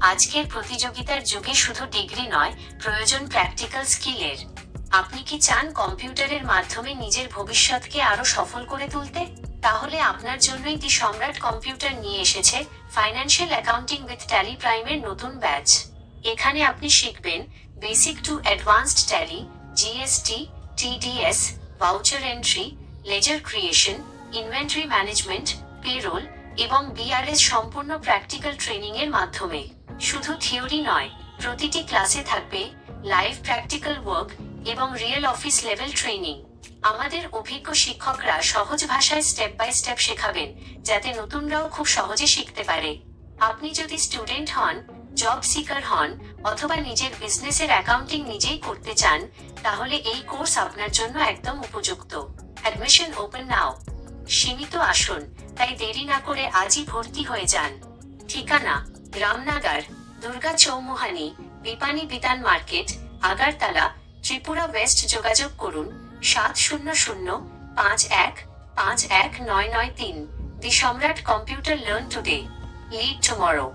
আজকের প্রতিযোগিতার যুগে শুধু ডিগ্রি নয়, প্রয়োজন প্র্যাকটিক্যাল স্কিলের। আপনি কি চান কম্পিউটারের মাধ্যমে নিজের ভবিষ্যৎকে আরো সফল করে তুলতে? তাহলে আপনার জন্যই দি সম্রাট কম্পিউটার নিয়ে এসেছে ফাইন্যান্সিয়াল অ্যাকাউন্টিং উইথ ট্যালি প্রাইমের নতুন ব্যাচ। এখানে আপনি শিখবেন basic to advanced tally, GST, TDS, voucher entry, ledger creation, inventory management, payroll এবং বিআরএস সম্পূর্ণ প্র্যাকটিক্যাল ট্রেনিং এর মাধ্যমে। শুধু থিওরি নয়, প্রতিটি ক্লাসে থাকবে লাইভ প্র্যাকটিক্যাল ওয়ার্ক এবং রিয়েল অফিস লেভেল ট্রেনিং। আমাদের অভিজ্ঞ শিক্ষকরা সহজ ভাষায় স্টেপ বাই স্টেপ শেখাবেন, যাতে নতুনরাও খুব সহজে শিখতে পারে। আপনি যদি স্টুডেন্ট হন, জব সিকার হন অথবা নিজের বিজনেসের অ্যাকাউন্টিং নিজেই করতে চান, তাহলে এই কোর্স আপনার জন্য একদম উপযুক্ত। অ্যাডমিশন ওপেন নাও। সীমিত আসন, তাই দেরি না করে আজই ভর্তি হয়ে যান। ঠিকানা রামনগর, দুর্গা চৌমুহানি, বিপানি বিতান মার্কেট, আগারতলা, ত্রিপুরা ওয়েস্ট। যোগাযোগ করুন 7005151993। দি সম্রাট computer learn today, lead tomorrow.